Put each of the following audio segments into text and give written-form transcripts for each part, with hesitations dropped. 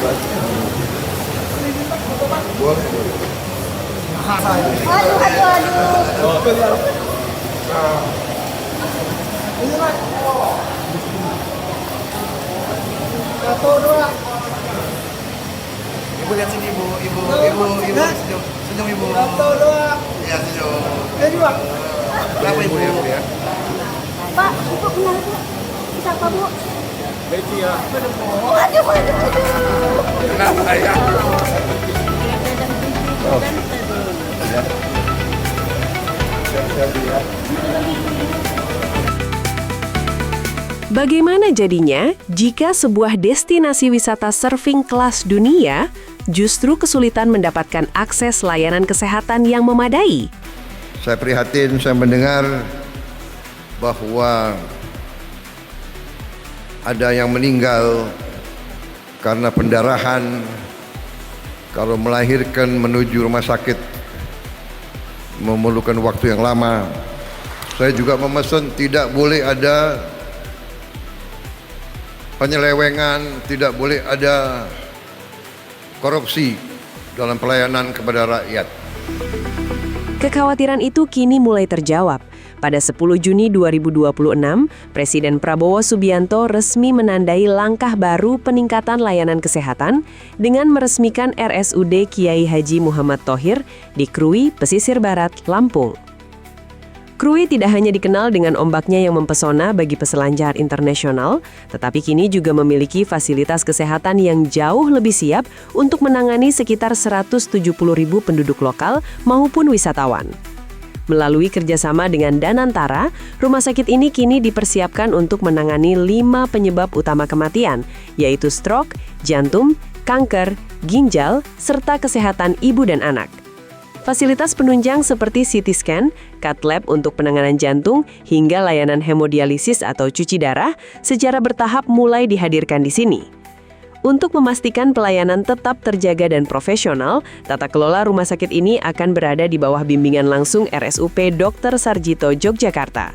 Satu, dua. Ibu lihat sini ibu senyum, senyum ibu. Satu, dua. Ya senyum. Dua. Kenapa ibu ya? Pak, ibu kenapa? Bisa apa, Bu? Beti ya. Aduh, aduh, aduh. Kenapa ya? Bagaimana jadinya jika sebuah destinasi wisata surfing kelas dunia justru kesulitan mendapatkan akses layanan kesehatan yang memadai? Saya prihatin, saya mendengar bahwa ada yang meninggal karena pendarahan, kalau melahirkan menuju rumah sakit memerlukan waktu yang lama. Saya juga memesan tidak boleh ada penyelewengan, tidak boleh ada korupsi dalam pelayanan kepada rakyat. Kekhawatiran itu kini mulai terjawab. Pada 10 Juni 2026, Presiden Prabowo Subianto resmi menandai langkah baru peningkatan layanan kesehatan dengan meresmikan RSUD Kiai Haji Muhammad Thohir di Krui, Pesisir Barat, Lampung. Krui tidak hanya dikenal dengan ombaknya yang mempesona bagi peselancar internasional, tetapi kini juga memiliki fasilitas kesehatan yang jauh lebih siap untuk menangani sekitar 170.000 penduduk lokal maupun wisatawan. Melalui kerjasama dengan Danantara, rumah sakit ini kini dipersiapkan untuk menangani 5 penyebab utama kematian, yaitu stroke, jantung, kanker, ginjal, serta kesehatan ibu dan anak. Fasilitas penunjang seperti CT scan, cath lab untuk penanganan jantung, hingga layanan hemodialisis atau cuci darah secara bertahap mulai dihadirkan di sini. Untuk memastikan pelayanan tetap terjaga dan profesional, tata kelola rumah sakit ini akan berada di bawah bimbingan langsung RSUP Dr. Sarjito Yogyakarta.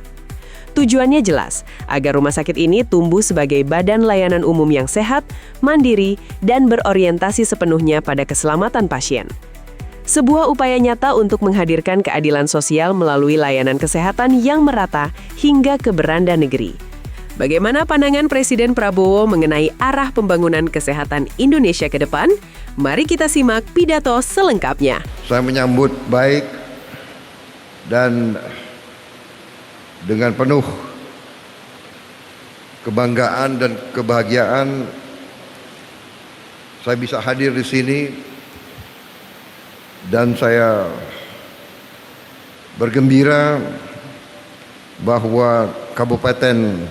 Tujuannya jelas, agar rumah sakit ini tumbuh sebagai badan layanan umum yang sehat, mandiri, dan berorientasi sepenuhnya pada keselamatan pasien. Sebuah upaya nyata untuk menghadirkan keadilan sosial melalui layanan kesehatan yang merata hingga ke beranda negeri. Bagaimana pandangan Presiden Prabowo mengenai arah pembangunan kesehatan Indonesia ke depan? Mari kita simak pidato selengkapnya. Saya menyambut baik dan dengan penuh kebanggaan dan kebahagiaan saya bisa hadir di sini, dan saya bergembira bahwa Kabupaten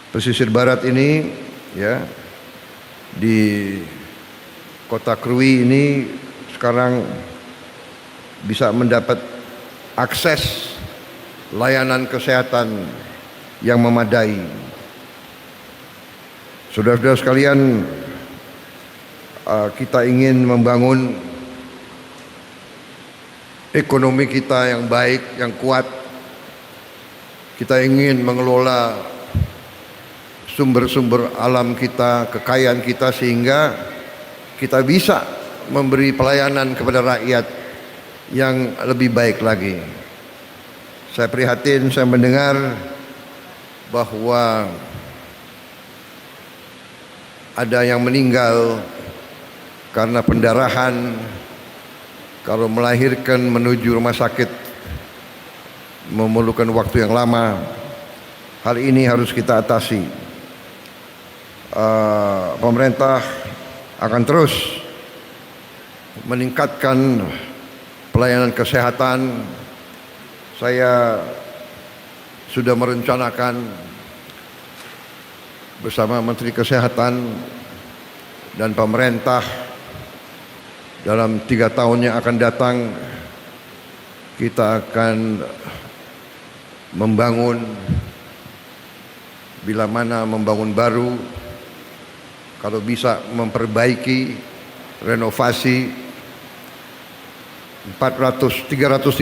Pesisir Barat ini, ya, di Kota Krui ini sekarang bisa mendapat akses layanan kesehatan yang memadai. Saudara-saudara sekalian, kita ingin membangun ekonomi kita yang baik, yang kuat. Kita ingin mengelola sumber-sumber alam kita, kekayaan kita, sehingga kita bisa memberi pelayanan kepada rakyat yang lebih baik lagi. Saya prihatin, saya mendengar bahwa ada yang meninggal karena pendarahan, kalau melahirkan menuju rumah sakit memerlukan waktu yang lama. Hal ini harus kita atasi. Pemerintah akan terus meningkatkan pelayanan kesehatan. Saya sudah merencanakan bersama Menteri Kesehatan dan pemerintah dalam 3 tahun yang akan datang kita akan membangun, bila mana membangun baru, kalau bisa memperbaiki, renovasi 350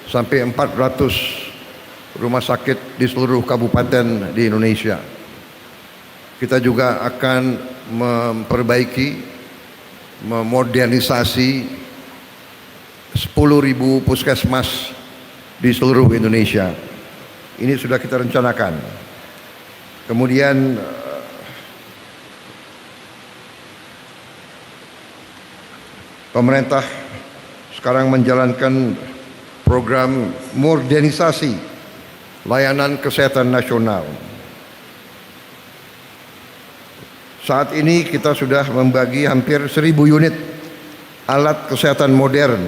sampai 400 rumah sakit di seluruh kabupaten di Indonesia. Kita juga akan memperbaiki, memodernisasi 10.000 puskesmas di seluruh Indonesia. Ini sudah kita rencanakan. Kemudian pemerintah sekarang menjalankan program modernisasi layanan kesehatan nasional. Saat ini kita sudah membagi hampir 1.000 unit alat kesehatan modern.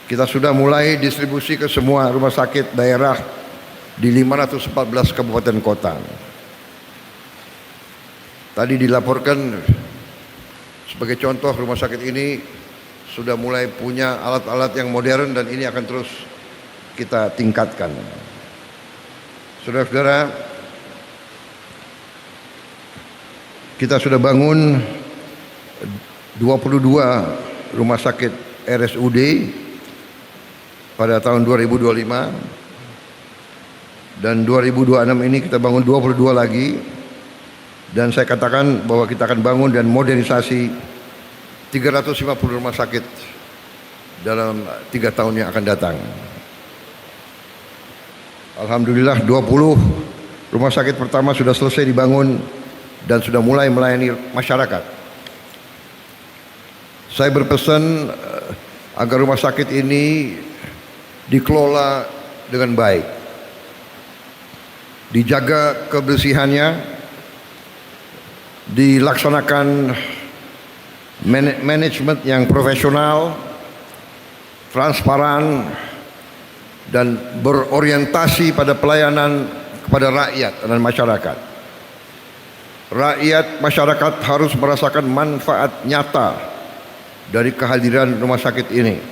Kita sudah mulai distribusi ke semua rumah sakit daerah di 514 kabupaten kota. Tadi dilaporkan sebagai contoh rumah sakit ini sudah mulai punya alat-alat yang modern dan ini akan terus kita tingkatkan. Saudara-saudara, kita sudah bangun 22 rumah sakit RSUD pada tahun 2025 dan 2026 ini kita bangun 22 lagi, dan saya katakan bahwa kita akan bangun dan modernisasi 350 rumah sakit dalam 3 tahun yang akan datang. Alhamdulillah 20 rumah sakit pertama sudah selesai dibangun dan sudah mulai melayani masyarakat. Saya berpesan agar rumah sakit ini dikelola dengan baik, dijaga kebersihannya, dilaksanakan manajemen yang profesional, transparan, dan berorientasi pada pelayanan kepada rakyat dan masyarakat. Rakyat masyarakat harus merasakan manfaat nyata dari kehadiran rumah sakit ini.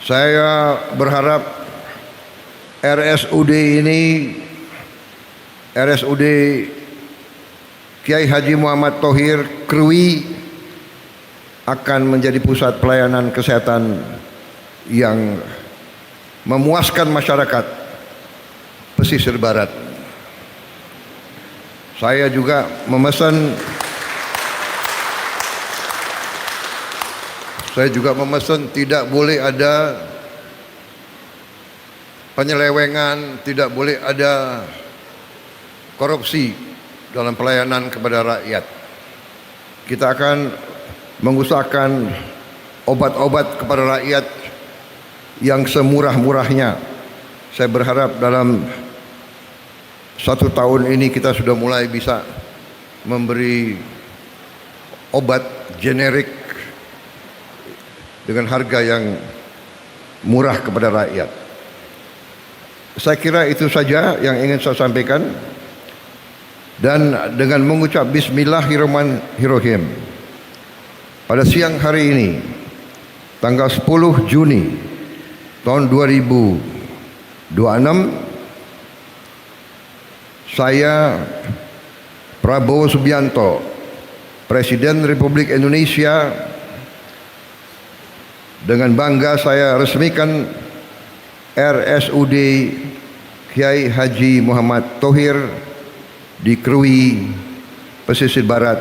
Saya berharap RSUD Kiai Haji Muhammad Thohir Krui akan menjadi pusat pelayanan kesehatan yang memuaskan masyarakat pesisir barat. Saya juga memesan tidak boleh ada penyelewengan, tidak boleh ada korupsi dalam pelayanan kepada rakyat. Kita akan mengusahakan obat-obat kepada rakyat yang semurah-murahnya. Saya berharap dalam 1 tahun ini kita sudah mulai bisa memberi obat generik dengan harga yang murah kepada rakyat. Saya kira itu saja yang ingin saya sampaikan. Dan dengan mengucap Bismillahirrahmanirrahim, pada siang hari ini, tanggal 10 Juni tahun 2026, saya Prabowo Subianto, Presiden Republik Indonesia, dengan bangga saya resmikan RSUD Kiai Haji Muhammad Thohir di Krui, pesisir barat,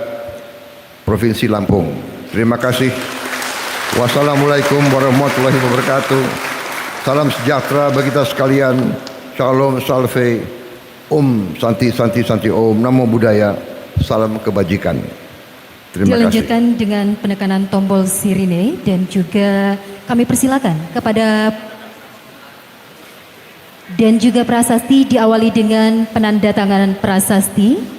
Provinsi Lampung. Terima kasih. Wassalamualaikum warahmatullahi wabarakatuh. Salam sejahtera bagi kita sekalian. Shalom, salve, santi, santi, santi, om, namo buddhaya, salam kebajikan. Terima Dilanjutkan kasih. dengan penekanan tombol sirine dan juga kami persilakan kepada dan juga prasasti diawali dengan penandatanganan prasasti.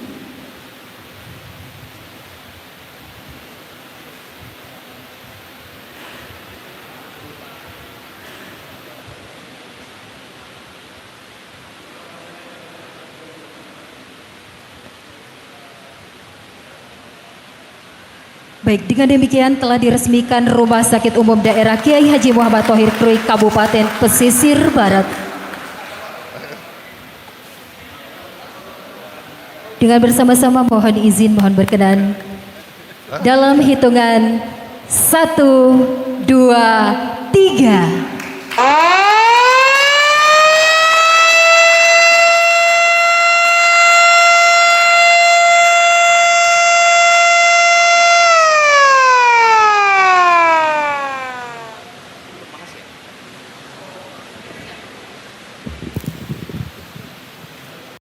Baik, dengan demikian telah diresmikan Rumah Sakit Umum Daerah Kiai Haji Muhammad Thohir Krui Kabupaten Pesisir Barat. Dengan bersama-sama mohon izin, mohon berkenan dalam hitungan 1, 2, 3.